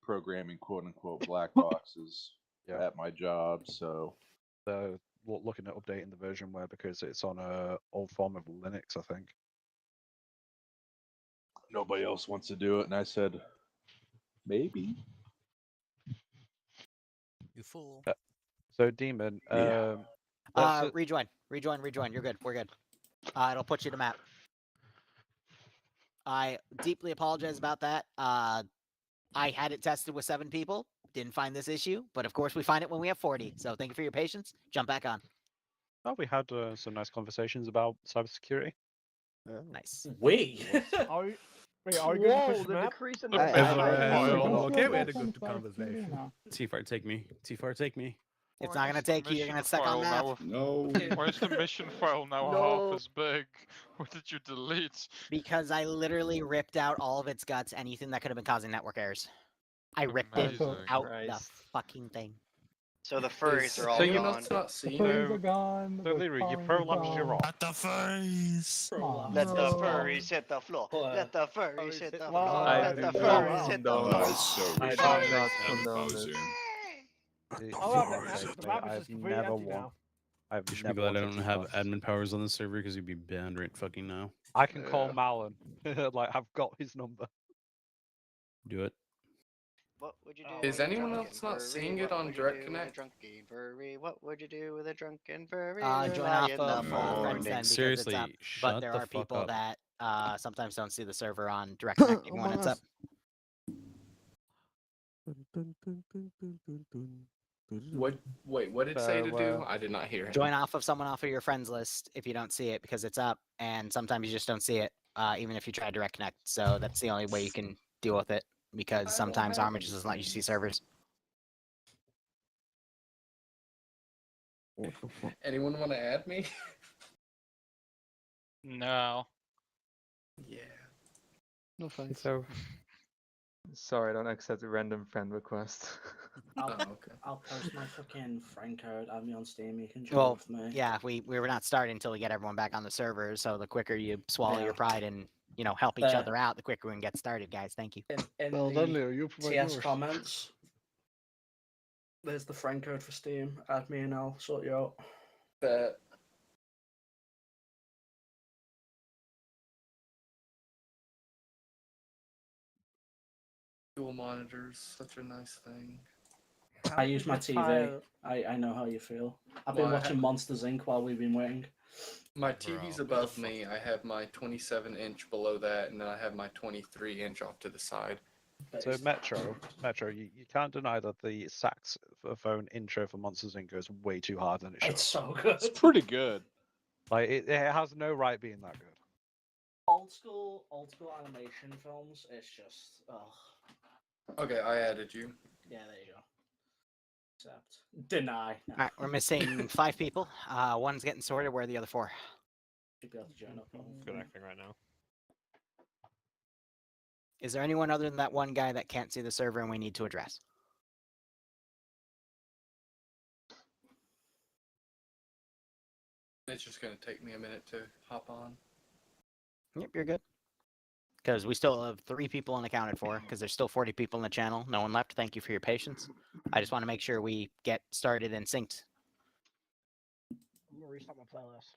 programming quote unquote black boxes at my job, so they're looking at updating the versionware because it's on a old form of Linux, I think. nobody else wants to do it, and I said maybe. You fool. So Demon, Rejoin. You're good. We're good. It'll put you to map. I deeply apologize about that. I had it tested with 7 people. Didn't find this issue, but of course we find it when we have 40. So thank you for your patience. Jump back on. Oh, we had some nice conversations about cybersecurity. Nice. We. Are you going to push the map? decrease in the okay, we had a good conversation. T-Far, take me. T-Far, take me. It's not gonna take you. You're gonna stuck on map. No. Why is the mission file now half as big? What did you delete? Because I literally ripped out all of its guts, anything that could have been causing network errors. I ripped it out the fucking thing. So the furries are all So you gone. must not see Furries are gone. So Liru, you prolapsed your rock. Let the furries hit the floor. Let the furries hit the floor. Let the furries hit the floor. I've never won. You should be glad I don't have admin powers on the server because you'd be banned right fucking now. I can call Malin. Like, I've got his number. Do it. What would you do? Is anyone else not seeing it on Direct Connect? What would you do with a drunken furry? Join off of friends then because Seriously, it's up. shut But there the are fuck people up. that sometimes don't see the server on Direct Connect even when it's up. What? Wait, what did it say to do? I did not hear him. Join off of someone off of your friends list if you don't see it because it's up, and sometimes you just don't see it, even if you try Direct Connect. So that's the only way you can deal with it. because sometimes Arma just doesn't let you see servers. What the fuck? Anyone want to add me? No. Yeah. No thanks. So, sorry, I don't accept a random friend request. I'll post my fucking friend code. Add me on Steam. You can join Well, with me. yeah, we were not starting until we get everyone back on the server. So the quicker you swallow Yeah. your pride and help each other out, the quicker we can get started, guys. Thank you. In Well the done, Liru. You provide TS yours. comments, there's the friend code for Steam. Add me and I'll sort you out. But dual monitors, such a nice thing. I use my TV. I know how you feel. I've been Well, I watching have- Monsters Inc. while we've been waiting. My TV's above me. I have my 27-inch below that, and then I have my 23-inch off to the side. So Metro, you can't deny that the saxophone intro for Monsters Inc. goes way too hard than it should. It's so good. It's pretty good. Like it has no right being that good. Old school animation films. It's just Okay, I added you. Yeah, there you go. Accept. Deny. No. All right, we're missing 5 people. One's getting sorted. Where are the other 4? Should be able to join up on. Connecting right now. Is there anyone other than that one guy that can't see the server and we need to address? It's just gonna take me a minute to hop on. Yep, you're good. Because we still have 3 people unaccounted for, because there's still 40 people in the channel. No one left. Thank you for your patience. I just want to make sure we get started and synced. I'm gonna restart my playlist.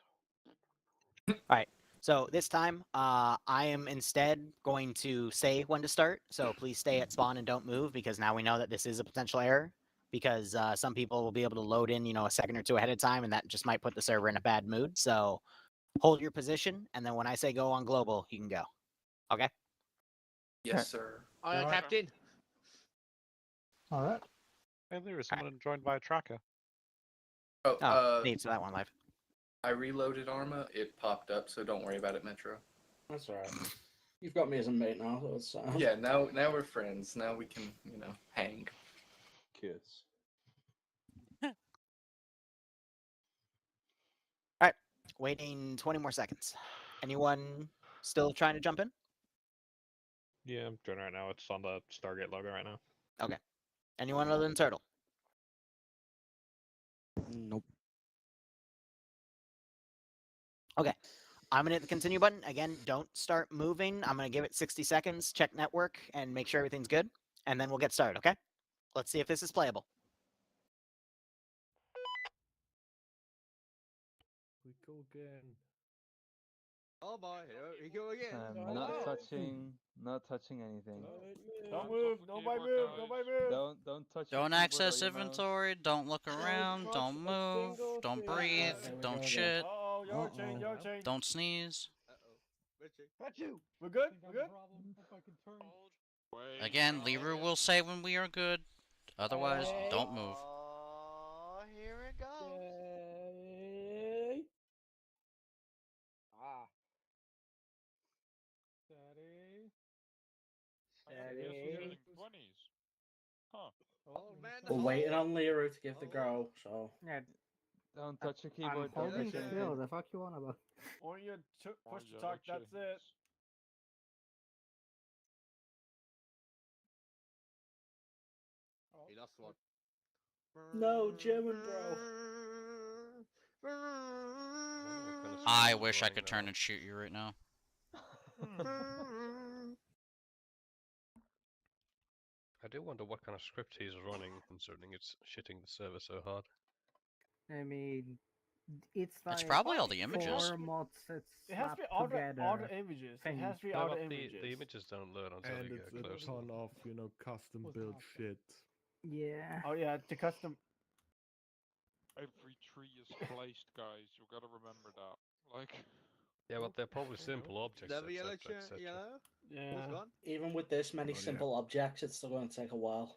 All right. So this time, I am instead going to say when to start. So please stay at spawn and don't move, because now we know that this is a potential error. Because some people will be able to load in, a second or 2 ahead of time, and that just might put the server in a bad mood. So hold your position, and then when I say go on global, you can go. Okay? Yes, sir. Alright, Captain. Alright. Hey, there is someone joined by a tracker. Oh, needs that one live. I reloaded Arma. It popped up, so don't worry about it, Metro. That's alright. You've got me as a mate now. So it's, Yeah, now we're friends. Now we can, hang. Kiss. All right. Waiting 20 more seconds. Anyone still trying to jump in? Yeah, I'm joining right now. It's on the Stargate logo right now. Okay. Anyone other than Turtle? Nope. Okay. I'm going to hit the continue button. Again, don't start moving. I'm going to give it 60 seconds, check network, and make sure everything's good. And then we'll get started, okay? Let's see if this is playable. We go again. Oh boy, here we go again. Not touching anything. Don't move. Nobody move. Nobody move. Don't touch. your Don't keyboard or access your mouse. inventory. Don't look around. touch Don't a move. single Don't thing. breathe. There we Don't go shit. again. Oh, your chain, your chain. Don't sneeze. Got you. We're good. We're good. Again, Liru will say when we are good. Otherwise, don't move. Oh, here it goes. Ah. Steady. 20s. Huh. Oh man. We're waiting on Liru to give the go, so. Yeah. Don't touch your keyboard. I'm Don't holding touch still. anything. The fuck you on about? Or you push the talk. That's it. He lost one. No, German bro. I wish I could turn and shoot you right now. I do wonder what kind of script he's running, concerning it's shitting the server so hard. I mean, it's like It's probably all the images. 4 mods that's It has to be slapped all the together images. It thing. has to be No, all but the images. the images don't load until And you it's get a close. ton of, custom built shit. Yeah. Oh yeah, the custom. Every tree is placed, guys. You've got to remember that. Like. Yeah, but they're probably simple objects. Never yellow, etc., etc. yellow. Yeah. Even with this many simple objects, it's still going to take a while.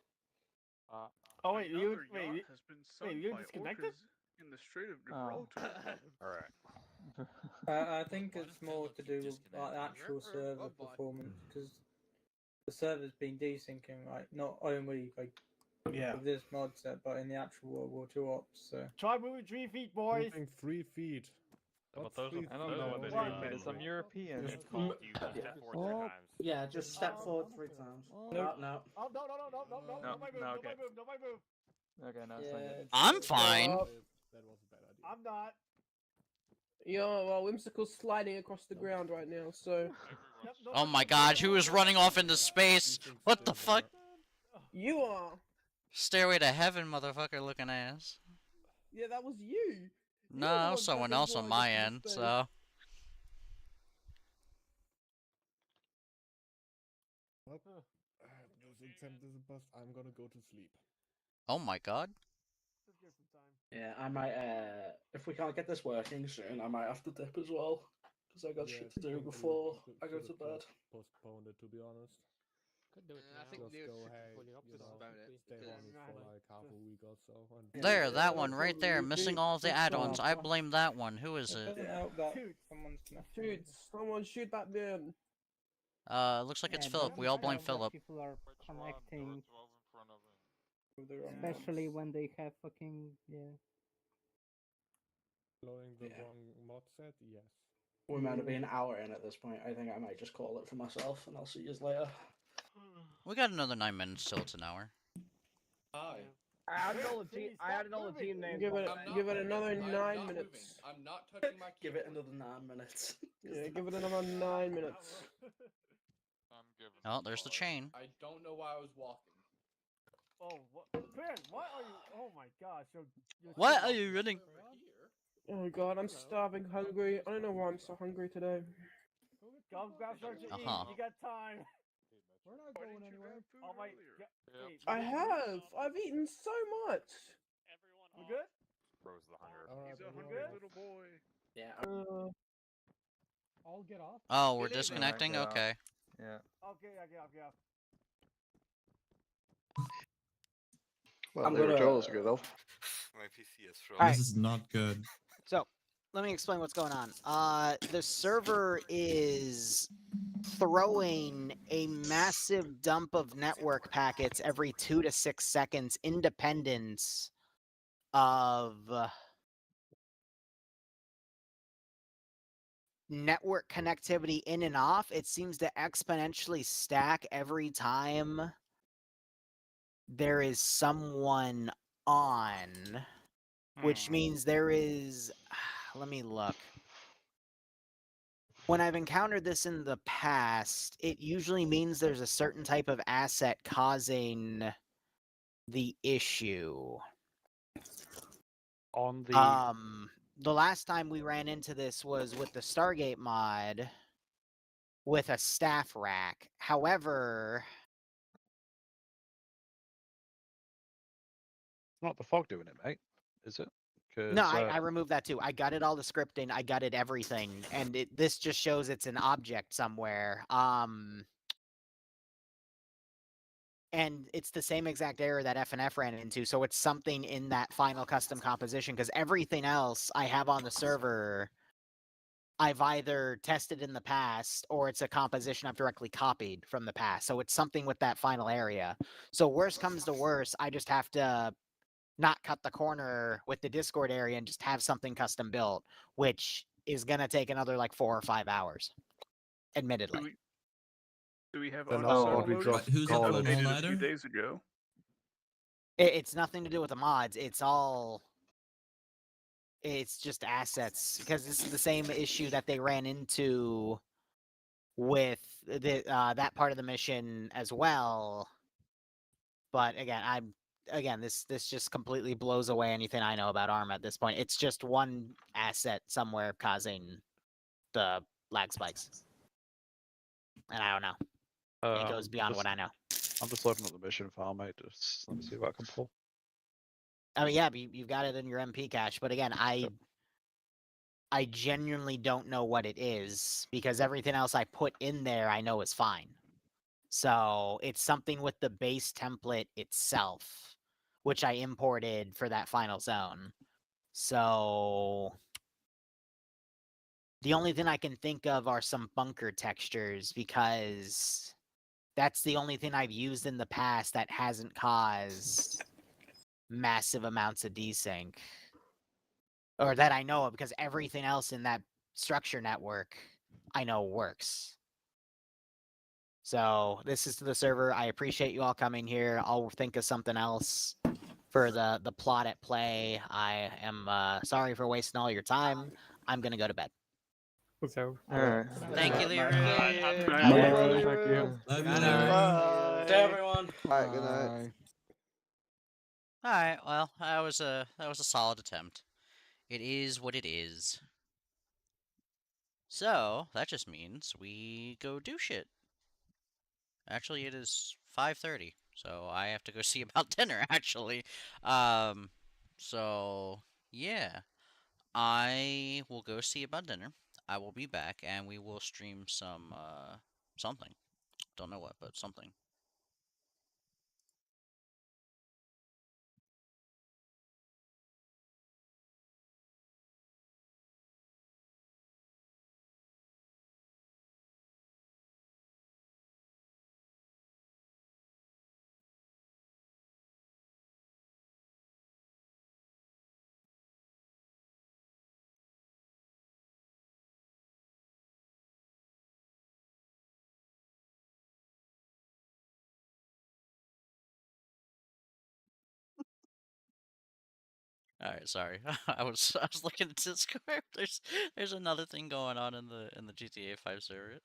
Oh wait, you Another wait, yacht has been sunk you by disconnected? orcas in the Strait of Gibraltar. Alright. I think it's more to do with like, actual server performance because the server's been desyncing, right? Not only like with this mod set, but in the actual World War II ops. So Try moving 3 feet, boys. Moving 3 feet. But What's those 3 are- I don't feet? know what 3 feet is. I'm European. Just step forward 3 times. Yeah, just step forward 3 times. No, no. Oh, no, No, my move, no, no, okay. my move, no, my move. Okay, no, it's not good. I'm fine. That was a bad idea. I'm not. Yeah, well, Whimsicle's sliding across the ground right now, so. Oh my god, who is running off into space? What the fuck? You are. Stairway to Heaven, motherfucker looking ass. Yeah, that was you. No, someone else on my end, so. Well, this attempt is a bust. I'm gonna go to sleep. Oh my god. Yeah, I might. If we can't get this working soon, I might have to dip as well because I got shit to do before I go to bed. Postponed it, to be honest. Could do it I think Just go, hey, you know, stay horny for like half a week or so. And There, that one right there, missing all of the add-ons. I blame that one. Who is it? Shoot, someone shoot that man. Looks like it's Philip. We all blame Philip. People are connecting, especially when they have fucking Blowing the wrong mod set, yes. We might have been an hour in at this point. I think I might just call it for myself, and I'll see you later. We got another 9 minutes till it's an hour. Hi. I added all the team names. Give it another 9 minutes. I'm not touching my keyboard. Give it another 9 minutes. Yeah, give it another 9 minutes. Oh, there's the chain. I don't know why I was walking. Oh, what? Ben, what are you? Oh my gosh. What are you running? Oh god, I'm starving, hungry. I don't know why I'm so hungry today. Go grab something to eat. You got time. We're not going anywhere. Oh my. I have. I've eaten so much. We good? Rose the hunger. He's a hungry little boy. Yeah. I'll get off. Oh, we're disconnecting? Okay. Yeah. Okay. Well, I'm they were gonna- jealous, good though. My PC is frozen. Alright. This is not good. So, let me explain what's going on. The server is throwing a massive dump of network packets every 2 to 6 seconds, independent of network connectivity in and off. It seems to exponentially stack every time there is someone on, which means there is. Let me look. When I've encountered this in the past, it usually means there's a certain type of asset causing the issue. On the The last time we ran into this was with the Stargate mod with a staff rack. However, not the fog doing it, mate, is it? no, I removed that too. I gutted all the scripting. I gutted everything, and this just shows it's an object somewhere. And it's the same exact error that FNF ran into, so it's something in that final custom composition, because everything else I have on the server, I've either tested in the past, or it's a composition I've directly copied from the past. So it's something with that final area. So worst comes to worst, I just have to not cut the corner with the Discord area and just have something custom built, which is going to take another like 4 or 5 hours, admittedly. Do we have Then auto how solo about we mode? just Who's call updated it? a few days ago. It's nothing to do with the mods. It's just assets, because this is the same issue that they ran into with the that part of the mission as well. But again, this just completely blows away anything I know about Arma at this point. It's just one asset somewhere causing the lag spikes, and I don't know. It goes beyond what I know. I'm just loading up the mission file, mate. Just let me see what I can pull. I mean, yeah, you've got it in your MP cache, but again, I genuinely don't know what it is, because everything else I put in there I know is fine. So it's something with the base template itself, which I imported for that final zone. So the only thing I can think of are some bunker textures, because That's the only thing I've used in the past that hasn't caused massive amounts of desync. Or that I know of, because everything else in that structure network I know works. So this is to the server. I appreciate you all coming here. I'll think of something else for the plot at play. I am sorry for wasting all your time. I'm gonna go to bed. So, Thank you, Liru. Thank you. Good night. Bye, everyone. Alright, good night. All right. Well, that was a solid attempt. It is what it is. So that just means we go do shit. Actually, it is 5:30, so I have to go see about dinner. Actually, so yeah, I will go see about dinner. I will be back, and we will stream some something. Don't know what, but something. All right, sorry. I was looking at Discord. There's another thing going on in the GTA 5 server,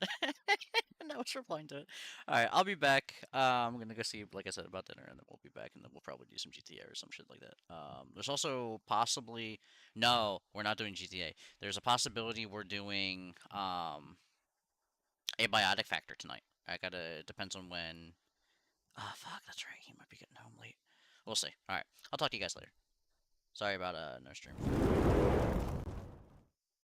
and I was replying to it. All right, I'll be back. I'm gonna go see, like I said, about dinner, and then we'll be back, and then we'll probably do some GTA or some shit like that. There's also possibly no, we're not doing GTA. There's a possibility we're doing a biotic factor tonight. I gotta depends on when. Ah, fuck, that's right. He might be getting home late. We'll see. All right, I'll talk to you guys later. Sorry about no stream.